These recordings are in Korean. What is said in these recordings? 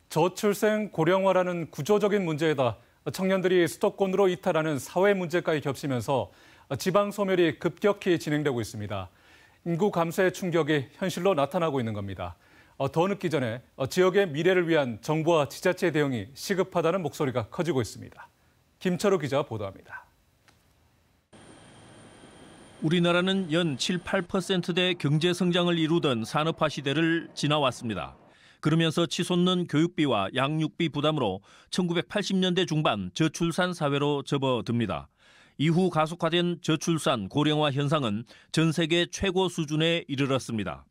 저출생 고령화라는 구조적인 문제에다 청년들이 수도권으로 이탈하는 사회 문제까지 겹치면서 지방 소멸이 급격히 진행되고 있습니다. 인구 감소의 충격이 현실로 나타나고 있는 겁니다. 더 늦기 전에 지역의 미래를 위한 정부와 지자체의 대응이 시급하다는 목소리가 커지고 있습니다. 김철우 기자가 보도합니다. 우리나라는 연 7, 8%대 경제 성장을 이루던 산업화 시대를 지나왔습니다. 그러면서 치솟는 교육비와 양육비 부담으로 1980년대 중반 저출산 사회로 접어듭니다. 이후 가속화된 저출산 고령화 현상은 전 세계 최고 수준에 이르렀습니다.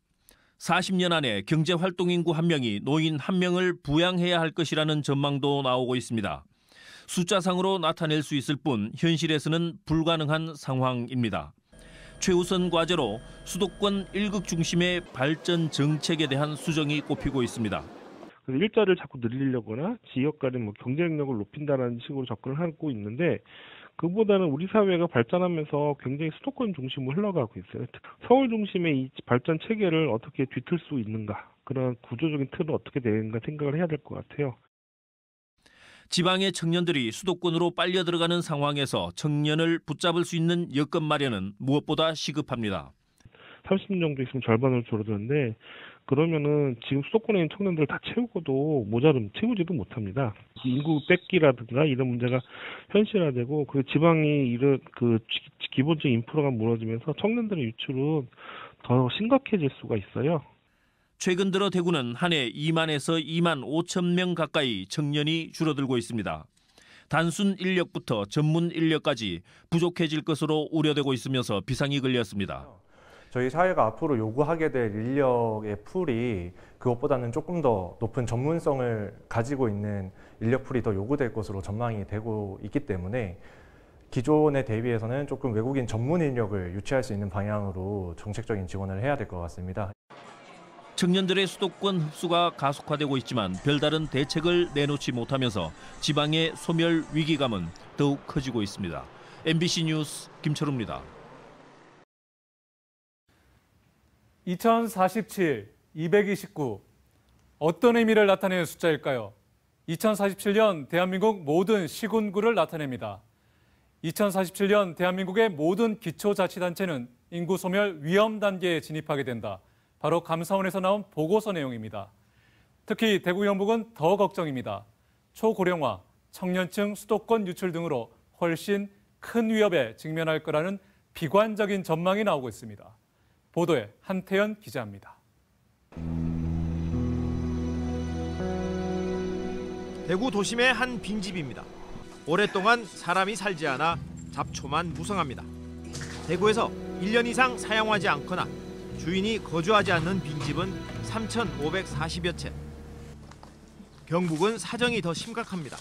40년 안에 경제활동 인구 1명이 노인 1명을 부양해야 할 것이라는 전망도 나오고 있습니다. 숫자상으로 나타낼 수 있을 뿐 현실에서는 불가능한 상황입니다. 최우선 과제로 수도권 일극 중심의 발전 정책에 대한 수정이 꼽히고 있습니다. 일자리를 자꾸 늘리려거나 지역 간의 경쟁력을 높인다는 식으로 접근을 하고 있는데 그보다는 우리 사회가 발전하면서 굉장히 수도권 중심으로 흘러가고 있어요. 서울 중심의 이 발전 체계를 어떻게 뒤틀 수 있는가, 그런 구조적인 틀을 어떻게 내는가 생각을 해야 될 것 같아요. 지방의 청년들이 수도권으로 빨려 들어가는 상황에서 청년을 붙잡을 수 있는 여건 마련은 무엇보다 시급합니다. 30년 정도 있으면 절반으로 줄어드는데 그러면은 지금 수도권에 있는 청년들을 다 채우고도 채우지도 못합니다. 인구 뺏기라든가 이런 문제가 현실화되고 그 지방이 이런 기본적인 인프라가 무너지면서 청년들의 유출은 더 심각해질 수가 있어요. 최근 들어 대구는 한 해 2만에서 2만 5천 명 가까이 청년이 줄어들고 있습니다. 단순 인력부터 전문 인력까지 부족해질 것으로 우려되고 있으면서 비상이 걸렸습니다. 저희 사회가 앞으로 요구하게 될 인력의 풀이 그것보다는 조금 더 높은 전문성을 가지고 있는 인력 풀이 더 요구될 것으로 전망이 되고 있기 때문에 기존에 대비해서는 조금 외국인 전문 인력을 유치할 수 있는 방향으로 정책적인 지원을 해야 될 것 같습니다. 청년들의 수도권 흡수가 가속화되고 있지만 별다른 대책을 내놓지 못하면서 지방의 소멸 위기감은 더욱 커지고 있습니다. MBC 뉴스 김철우입니다. 2047, 229. 어떤 의미를 나타내는 숫자일까요? 2047년 대한민국 모든 시군구를 나타냅니다. 2047년 대한민국의 모든 기초자치단체는 인구 소멸 위험 단계에 진입하게 된다. 바로 감사원에서 나온 보고서 내용입니다. 특히 대구 경북은 더 걱정입니다. 초고령화, 청년층 수도권 유출 등으로 훨씬 큰 위협에 직면할 거라는 비관적인 전망이 나오고 있습니다. 보도에 한태연 기자입니다. 대구 도심의 한 빈집입니다. 오랫동안 사람이 살지 않아 잡초만 무성합니다. 대구에서 1년 이상 사용하지 않거나 주인이 거주하지 않는 빈집은 3,540여 채. 경북은 사정이 더 심각합니다.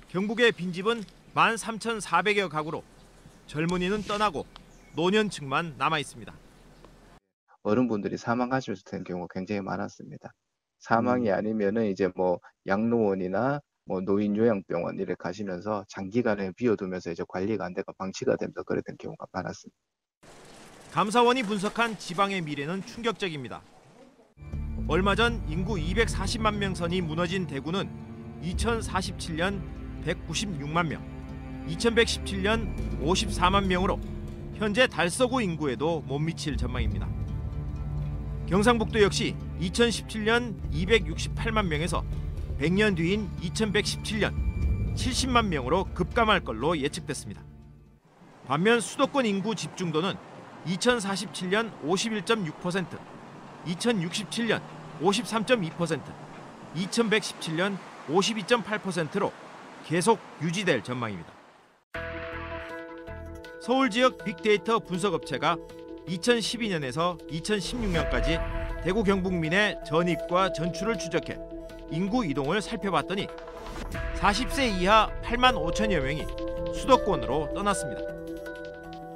경북의 빈집은 13,400여 가구로 젊은이는 떠나고 노년층만 남아 있습니다. 어른분들이 사망하셨을 경우가 굉장히 많았습니다. 사망이 아니면은 이제 양로원이나 노인 요양병원 이렇게 가시면서 장기간에 비워두면서 이제 관리가 안 되고 방치가 되면서 그랬던 경우가 많았습니다. 감사원이 분석한 지방의 미래는 충격적입니다. 얼마 전 인구 240만 명 선이 무너진 대구는 2047년 196만 명, 2117년 54만 명으로 현재 달서구 인구에도 못 미칠 전망입니다. 경상북도 역시 2017년 268만 명에서 100년 뒤인 2117년 70만 명으로 급감할 걸로 예측됐습니다. 반면 수도권 인구 집중도는 2047년 51.6%, 2067년 53.2%, 2117년 52.8%로 계속 유지될 전망입니다. 서울 지역 빅데이터 분석업체가 2012년에서 2016년까지 대구 경북민의 전입과 전출을 추적해 인구 이동을 살펴봤더니 40세 이하 8만 5천여 명이 수도권으로 떠났습니다.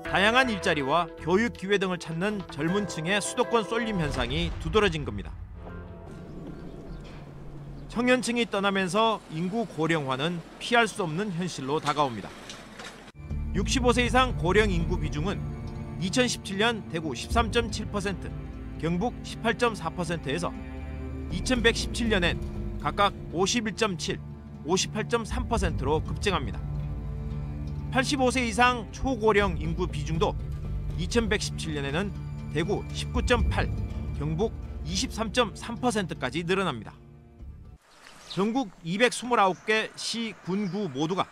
다양한 일자리와 교육 기회 등을 찾는 젊은 층의 수도권 쏠림 현상이 두드러진 겁니다. 청년층이 떠나면서 인구 고령화는 피할 수 없는 현실로 다가옵니다. 65세 이상 고령 인구 비중은 2017년 대구 13.7%, 경북 18.4%에서 2117년엔 각각 51.7, 58.3%로 급증합니다. 85세 이상 초고령 인구 비중도 2117년에는 대구 19.8, 경북 23.3%까지 늘어납니다. 전국 229개 시, 군구 모두가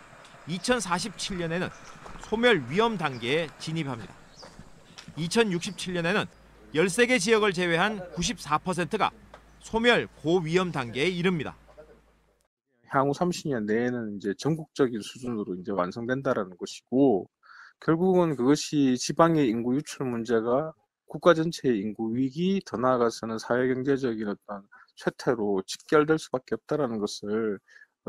2047년에는 소멸 위험 단계에 진입합니다. 2067년에는 13개 지역을 제외한 94%가 소멸 고위험 단계에 이릅니다. 향후 30년 내에는 이제 전국적인 수준으로 이제 완성된다라는 것이고, 결국은 그것이 지방의 인구 유출 문제가 국가 전체의 인구 위기, 더 나아가서는 사회경제적인 어떤 쇠퇴로 직결될 수밖에 없다라는 것을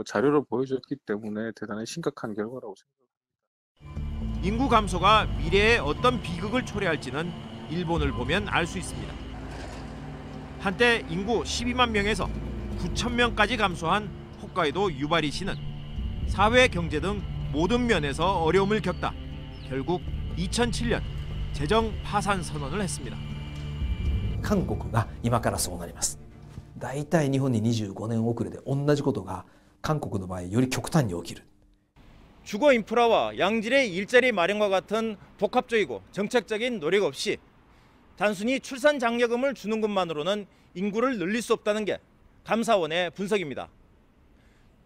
자료로 보여줬기 때문에 대단히 심각한 결과라고 생각합니다. 인구 감소가 미래에 어떤 비극을 초래할지는 일본을 보면 알 수 있습니다. 한때 인구 12만 명에서 9천 명까지 감소한 홋카이도 유바리시는 사회, 경제 등 모든 면에서 어려움을 겪다 결국 2007년 재정 파산 선언을 했습니다. 韓国が今からそうなります。だいたい日本に25年遅れで同じことが韓国の場合より極端に起きる。 주거 인프라와 양질의 일자리 마련과 같은 복합적이고 정책적인 노력 없이 단순히 출산 장려금을 주는 것만으로는 인구를 늘릴 수 없다는 게 감사원의 분석입니다.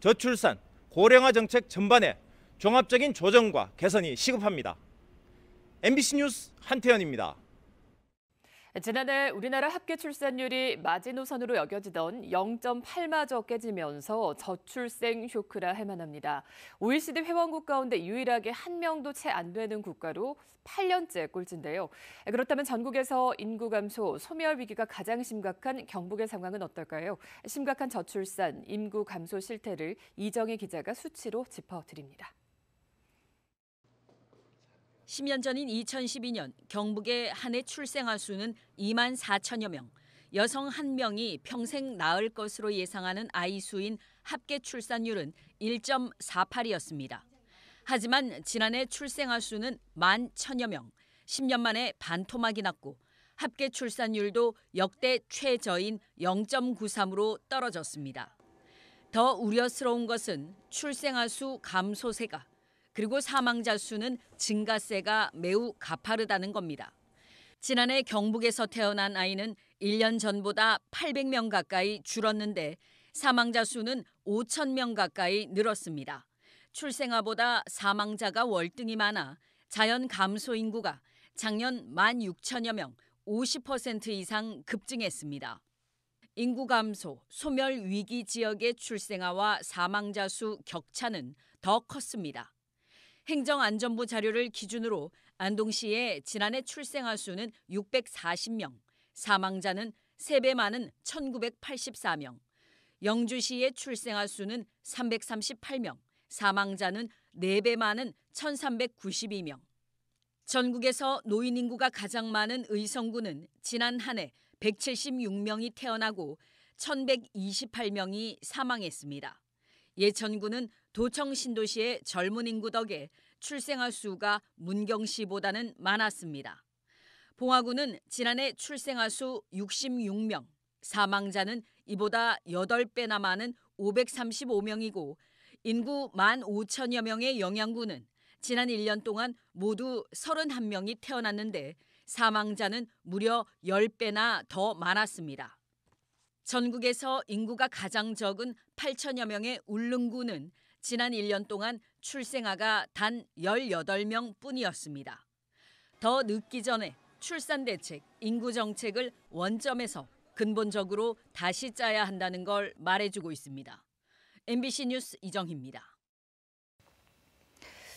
저출산, 고령화 정책 전반에 종합적인 조정과 개선이 시급합니다. MBC 뉴스 한태현입니다. 지난해 우리나라 합계 출산율이 마지노선으로 여겨지던 0.8마저 깨지면서 저출생 쇼크라 할 만합니다. OECD 회원국 가운데 유일하게 한 명도 채 안 되는 국가로 8년째 꼴찌인데요. 그렇다면 전국에서 인구 감소, 소멸 위기가 가장 심각한 경북의 상황은 어떨까요? 심각한 저출산, 인구 감소 실태를 이정희 기자가 수치로 짚어드립니다. 10년 전인 2012년 경북의 한 해 출생아 수는 2만 4천여 명, 여성 1명이 평생 낳을 것으로 예상하는 아이 수인 합계 출산율은 1.48이었습니다. 하지만 지난해 출생아 수는 11,000여 명, 10년 만에 반토막이 났고 합계 출산율도 역대 최저인 0.93으로 떨어졌습니다. 더 우려스러운 것은 출생아 수 감소세가 그리고 사망자 수는 증가세가 매우 가파르다는 겁니다. 지난해 경북에서 태어난 아이는 1년 전보다 800명 가까이 줄었는데 사망자 수는 5,000명 가까이 늘었습니다. 출생아보다 사망자가 월등히 많아 자연 감소 인구가 작년 16,000여 명, 50% 이상 급증했습니다. 인구 감소, 소멸 위기 지역의 출생아와 사망자 수 격차는 더 컸습니다. 행정안전부 자료를 기준으로 안동시의 지난해 출생아 수는 640명, 사망자는 3배 많은 1,984명, 영주시의 출생아 수는 338명, 사망자는 4배 많은 1,392명. 전국에서 노인 인구가 가장 많은 의성구는 지난 한 해 176명이 태어나고 1,128명이 사망했습니다. 예천구는 도청 신도시의 젊은 인구 덕에 출생아 수가 문경시보다는 많았습니다. 봉화구는 지난해 출생아 수 66명, 사망자는 이보다 8배나 많은 535명이고 인구 15,000여 명의 영양구는 지난 1년 동안 모두 31명이 태어났는데 사망자는 무려 10배나 더 많았습니다. 전국에서 인구가 가장 적은 8천여 명의 울릉구는 지난 1년 동안 출생아가 단 18명 뿐이었습니다. 더 늦기 전에 출산 대책, 인구 정책을 원점에서 근본적으로 다시 짜야 한다는 걸 말해주고 있습니다. MBC 뉴스 이정희입니다.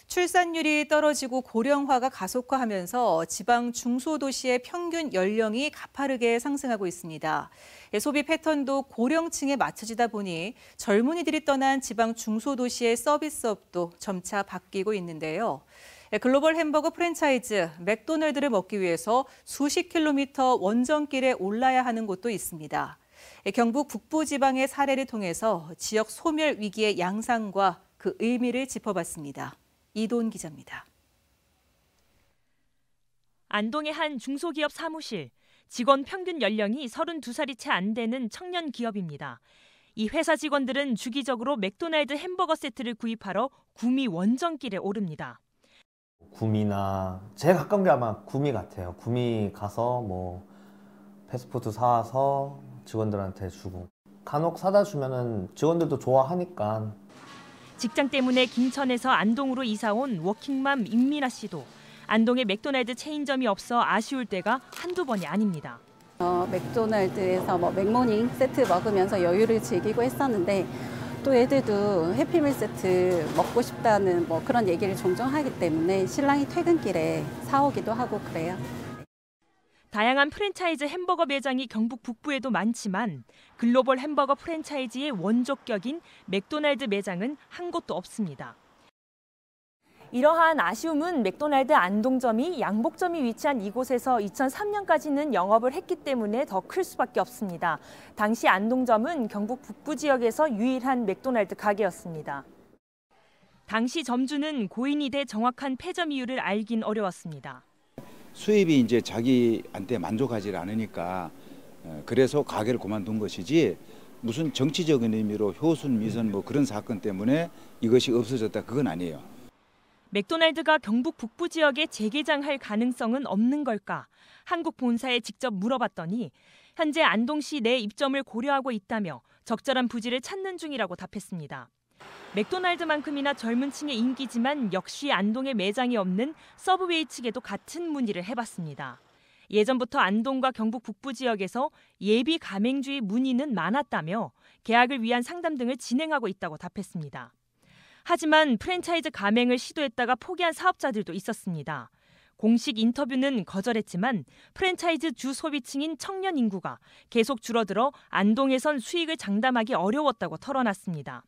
출산율이 떨어지고 고령화가 가속화하면서 지방 중소도시의 평균 연령이 가파르게 상승하고 있습니다. 소비 패턴도 고령층에 맞춰지다 보니 젊은이들이 떠난 지방 중소도시의 서비스업도 점차 바뀌고 있는데요. 글로벌 햄버거 프랜차이즈 맥도날드를 먹기 위해서 수십 킬로미터 원정길에 올라야 하는 곳도 있습니다. 경북 북부지방의 사례를 통해서 지역 소멸 위기의 양상과 그 의미를 짚어봤습니다. 이돈 기자입니다. 안동의 한 중소기업 사무실, 직원 평균 연령이 32살이 채 안 되는 청년 기업입니다. 이 회사 직원들은 주기적으로 맥도날드 햄버거 세트를 구입하러 구미 원정길에 오릅니다. 구미나 제일 가까운 게 아마 구미 같아요. 구미 가서 뭐 패스트푸드 사와서 직원들한테 주고 간혹 사다 주면은 직원들도 좋아하니까. 직장 때문에 김천에서 안동으로 이사 온 워킹맘 임민아 씨도 안동에 맥도날드 체인점이 없어 아쉬울 때가 한두 번이 아닙니다. 맥도날드에서 맥모닝 세트 먹으면서 여유를 즐기고 했었는데 또 애들도 해피밀 세트 먹고 싶다는 그런 얘기를 종종 하기 때문에 신랑이 퇴근길에 사오기도 하고 그래요. 다양한 프랜차이즈 햄버거 매장이 경북 북부에도 많지만 글로벌 햄버거 프랜차이즈의 원조격인 맥도날드 매장은 한 곳도 없습니다. 이러한 아쉬움은 맥도날드 안동점이 양복점이 위치한 이곳에서 2003년까지는 영업을 했기 때문에 더 클 수밖에 없습니다. 당시 안동점은 경북 북부 지역에서 유일한 맥도날드 가게였습니다. 당시 점주는 고인이 돼 정확한 폐점 이유를 알긴 어려웠습니다. 수입이 이제 자기한테 만족하지 않으니까 그래서 가게를 그만둔 것이지 무슨 정치적인 의미로 효순, 미선 그런 사건 때문에 이것이 없어졌다 그건 아니에요. 맥도날드가 경북 북부 지역에 재개장할 가능성은 없는 걸까? 한국 본사에 직접 물어봤더니 현재 안동시 내 입점을 고려하고 있다며 적절한 부지를 찾는 중이라고 답했습니다. 맥도날드만큼이나 젊은 층의 인기지만 역시 안동에 매장이 없는 서브웨이 측에도 같은 문의를 해봤습니다. 예전부터 안동과 경북 북부 지역에서 예비 가맹주의 문의는 많았다며 계약을 위한 상담 등을 진행하고 있다고 답했습니다. 하지만 프랜차이즈 가맹을 시도했다가 포기한 사업자들도 있었습니다. 공식 인터뷰는 거절했지만 프랜차이즈 주 소비층인 청년 인구가 계속 줄어들어 안동에선 수익을 장담하기 어려웠다고 털어놨습니다.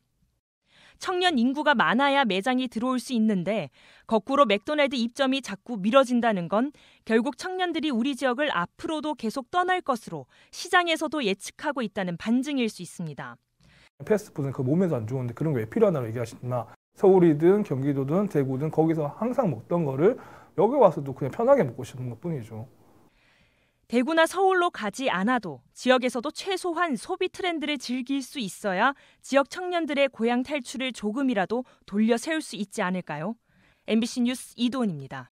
청년 인구가 많아야 매장이 들어올 수 있는데 거꾸로 맥도날드 입점이 자꾸 미뤄진다는 건 결국 청년들이 우리 지역을 앞으로도 계속 떠날 것으로 시장에서도 예측하고 있다는 반증일 수 있습니다. 패스트푸드는 그 몸에도 안 좋은데 그런 게 왜 필요하다고 얘기하시나. 서울이든 경기도든 대구든 거기서 항상 먹던 거를 여기 와서도 그냥 편하게 먹고 싶은 것뿐이죠. 대구나 서울로 가지 않아도 지역에서도 최소한 소비 트렌드를 즐길 수 있어야 지역 청년들의 고향 탈출을 조금이라도 돌려 세울 수 있지 않을까요? MBC 뉴스 이도은입니다.